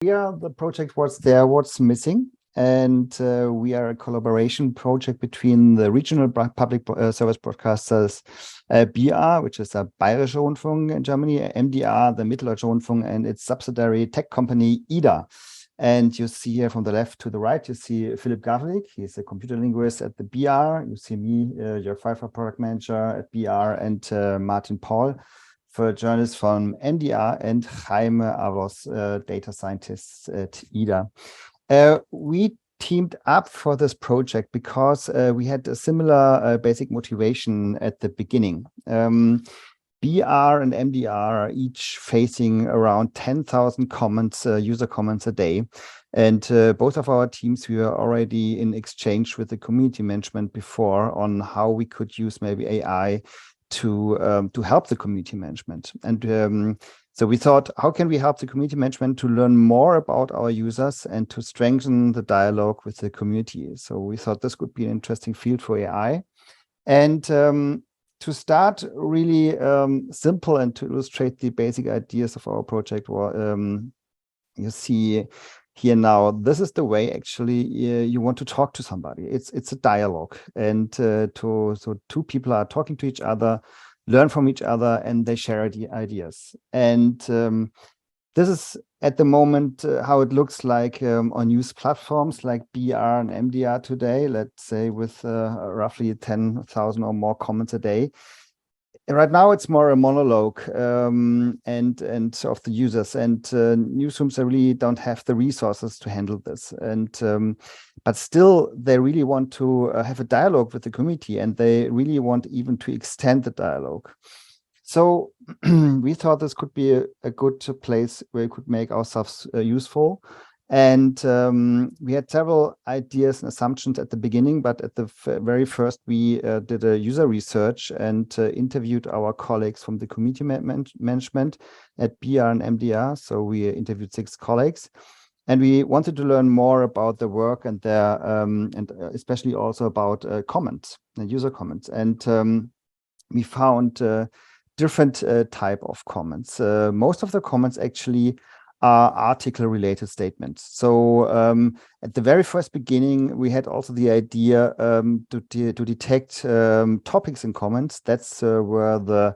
we are the project What's There, What's Missing. And we are a collaboration project between the regional public service broadcasters BR, which is a Bayerischer Rundfunk in Germany, MDR, the Mitteldeutscher Rundfunk, and its subsidiary tech company IDA. And you see here from the left to the right, you see Philipp Gawlik. He's a computer linguist at the BR. You see me, your Pfeiffer product manager at BR, and Martin Paul, for journalists from NDR, and Jaime Avalos, data scientists at IDA. We teamed up for this project because we had a similar basic motivation at the beginning. BR and MDR are each facing around 10,000 comments, user comments a day. And both of our teams, we were already in exchange with the community management before on how we could use maybe AI to help the community management. And so we thought, how can we help the community management to learn more about our users and to strengthen the dialogue with the community? So we thought this could be an interesting field for AI. And to start really simple and to illustrate the basic ideas of our project, you see here now, this is the way actually you want to talk to somebody. It's a dialogue, and so two people are talking to each other, learn from each other, and they share the ideas. And this is at the moment how it looks like on news platforms like BR and MDR today, let's say with roughly 10,000 or more comments a day. Right now, it's more a monologue and of the users, and newsrooms really don't have the resources to handle this. And but still, they really want to have a dialogue with the community, and they really want even to extend the dialogue. So we thought this could be a good place where we could make ourselves useful. And we had several ideas and assumptions at the beginning, but at the very first, we did a user research and interviewed our colleagues from the community management at BR and MDR. So we interviewed 6 colleagues, and we wanted to learn more about the work and their and especially also about comments and user comments. And we found different type of comments. Most of the comments actually are article-related statements. So at the very first beginning, we had also the idea to detect topics in comments. That's where the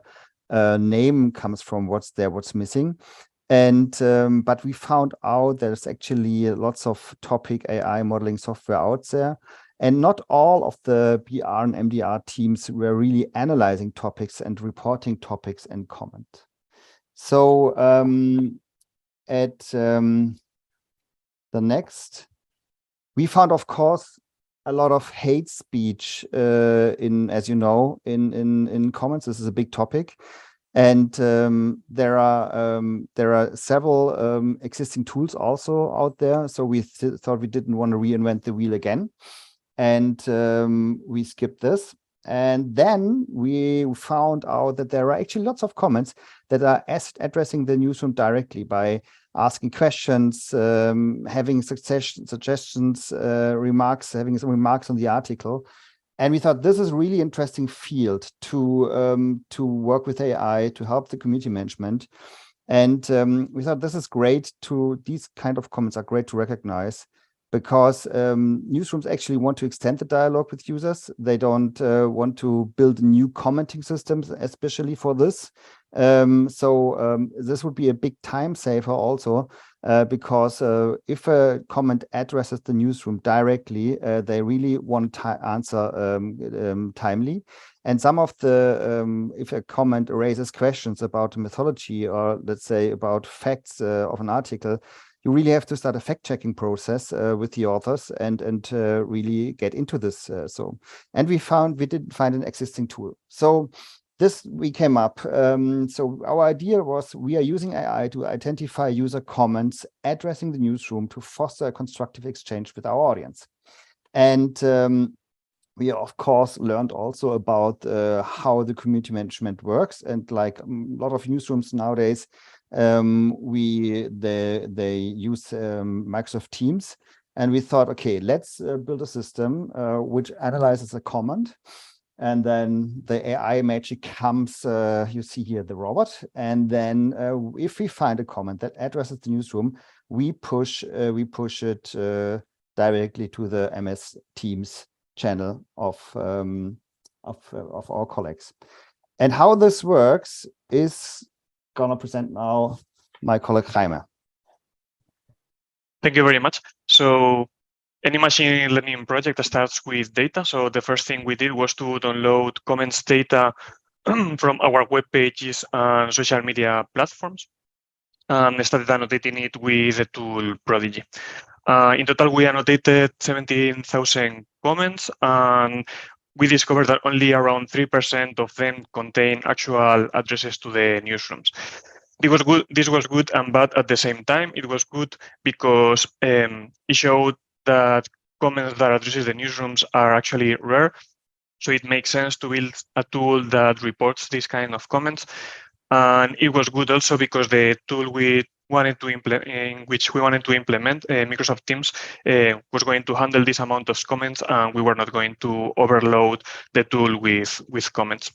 name comes from, what's there, what's missing. And but we found out there's actually lots of topic AI modeling software out there. And not all of the BR and MDR teams were really analyzing topics and reporting topics and comment. So at the next, we found, of course, a lot of hate speech as you know, in comments. This is a big topic, and there are several existing tools also out there. So we thought we didn't want to reinvent the wheel again, and we skipped this. And then we found out that there are actually lots of comments that are addressing the newsroom directly by asking questions, having suggestions, having some remarks on the article. And we thought this is really interesting field to work with AI to help the community management. And we thought this is great these kind of comments are great to recognize, because newsrooms actually want to extend the dialogue with users. They don't want to build new commenting systems, especially for this. So this would be a big time saver also, because if a comment addresses the newsroom directly, they really want to answer timely. And some of the, if a comment raises questions about methodology, or let's say about facts of an article, you really have to start a fact-checking process with the authors and really get into this. And we didn't find an existing tool. So this we came up. So our idea was, we are using AI to identify user comments addressing the newsroom to foster a constructive exchange with our audience. And we, of course, learned also about how the community management works. And like a lot of newsrooms nowadays, they use Microsoft Teams, and we thought, okay, let's build a system which analyzes a comment, and then the AI magic comes. You see here the robot, and then if we find a comment that addresses the newsroom, we push it directly to the MS Teams channel of our colleagues. And how this works is gonna present now my colleague Jaime. Thank you very much. So any machine learning project starts with data. So the first thing we did was to download comments data from our web pages and social media platforms, and started annotating it with the tool Prodigy. In total, we annotated 17,000 comments, and we discovered that only around 3% of them contain actual addresses to the newsrooms. This was good and bad at the same time. It was good because it showed that comments that addresses the newsrooms are actually rare. So it makes sense to build a tool that reports these kind of comments. And it was good also because the tool we wanted to implement, in which we wanted to implement, Microsoft Teams, was going to handle this amount of comments, and we were not going to overload the tool with comments.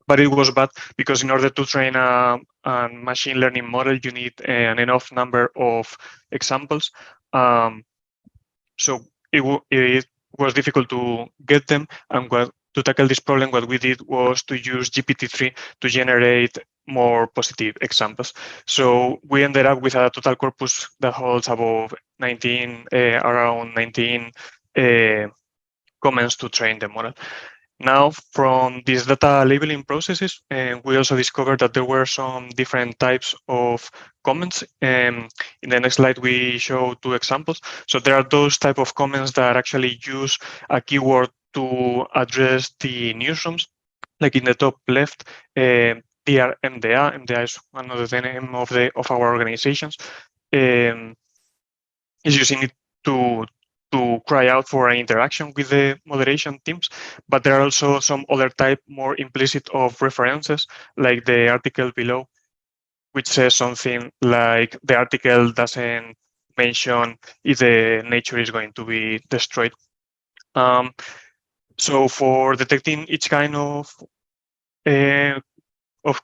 But it was bad because in order to train a machine learning model, you need an enough number of examples. So it was difficult to get them. And to tackle this problem, what we did was to use GPT-3 to generate more positive examples. So we ended up with a total corpus that holds above 19, around 19 comments to train the model. Now, from these data labeling processes, we also discovered that there were some different types of comments. In the next slide, we show two examples. So there are those type of comments that actually use a keyword to address the newsrooms, like in the top left, dear MDA. MDA is one of the name of our organizations. Is using it to cry out for an interaction with the moderation teams, but there are also some other type, more implicit, of references, like the article below, which says something like the article doesn't mention if the nature is going to be destroyed. So for detecting each kind of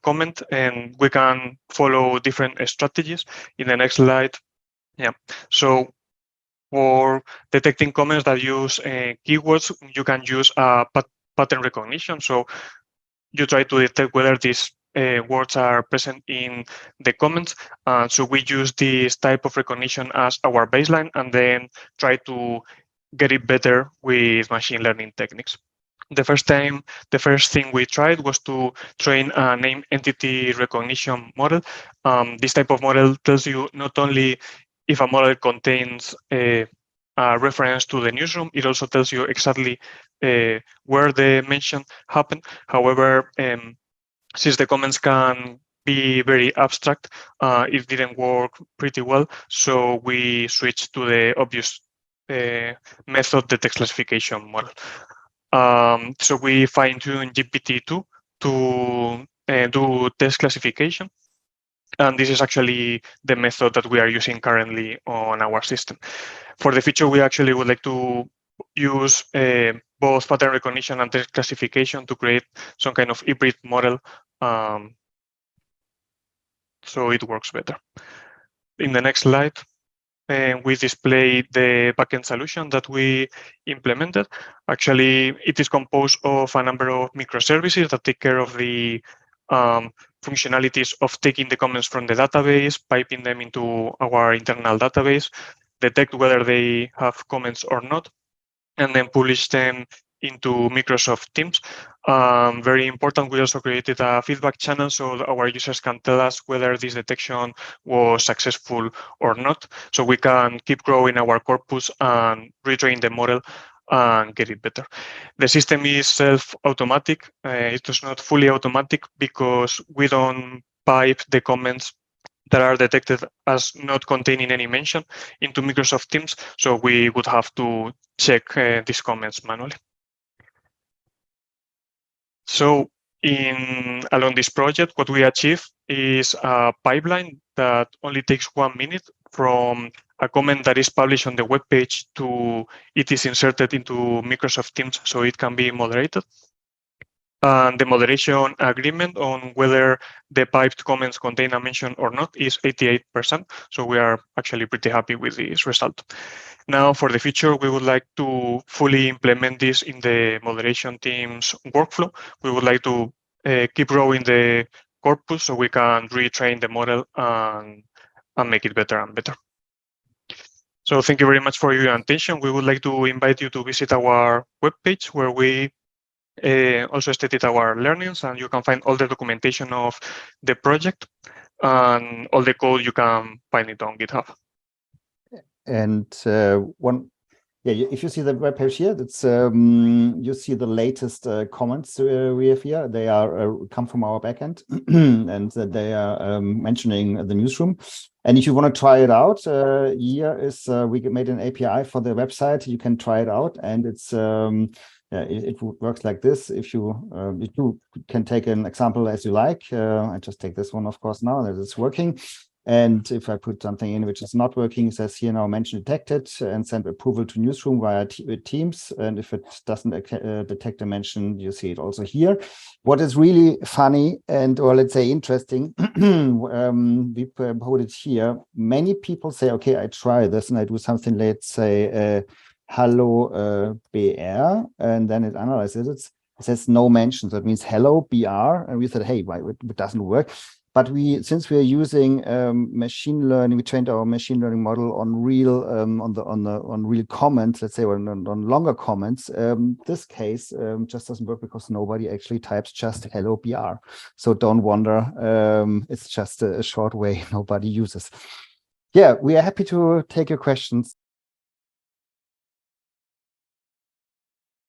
comment, and we can follow different strategies. In the next slide, yeah. So for detecting comments that use keywords, you can use pattern recognition. So you try to detect whether these words are present in the comments. So we use this type of recognition as our baseline, and then try to get it better with machine learning techniques. The first thing we tried was to train a name entity recognition model. This type of model tells you not only if a model contains a reference to the newsroom, it also tells you exactly where the mention happened. However, since the comments can be very abstract, it didn't work pretty well. So we switched to the obvious method, the text classification model. So we fine-tuned GPT-2 to do text classification. And this is actually the method that we are using currently on our system. For the future, we actually would like to use both pattern recognition and text classification to create some kind of hybrid model, so it works better. In the next slide, we display the backend solution that we implemented. Actually, it is composed of a number of microservices that take care of the functionalities of taking the comments from the database, piping them into our internal database, detect whether they have comments or not, and then publish them into Microsoft Teams. Very important, we also created a feedback channel so that our users can tell us whether this detection was successful or not. So we can keep growing our corpus and retrain the model and get it better. The system is self-automatic. It is not fully automatic because we don't pipe the comments that are detected as not containing any mention into Microsoft Teams. So we would have to check these comments manually. So along this project, what we achieve is a pipeline that only takes 1 minute from a comment that is published on the web page to it is inserted into Microsoft Teams so it can be moderated. And the moderation agreement on whether the piped comments contain a mention or not is 88%. So we are actually pretty happy with this result. Now, for the future, we would like to fully implement this in the moderation team's workflow. We would like to keep growing the corpus so we can retrain the model and make it better and better. So thank you very much for your attention. We would like to invite you to visit our webpage where we also stated our learnings, and you can find all the documentation of the project and all the code. You can find it on GitHub. And if you see the webpage here, it's you see the latest comments we have here. They are come from our backend, and they are mentioning the newsroom. And if you want to try it out, here is we made an API for the website. You can try it out, and it's it works like this. If you can take an example as you like. I just take this one, of course, now that it's working. And if I put something in which is not working, it says here now mention detected and send approval to newsroom via Teams. And if it doesn't detect a mention, you see it also here. What is really funny or let's say interesting, we put it here. Many people say, okay, I try this and I do something, let's say, hello BR, and then it analyzes it. It says no mention. So it means hello BR. And we said, hey, why it doesn't work? But since we are using machine learning, we trained our machine learning model on real on real comments, let's say, or on longer comments. This case just doesn't work because nobody actually types just hello BR. So don't wonder, it's just a short way nobody uses. Yeah, we are happy to take your questions.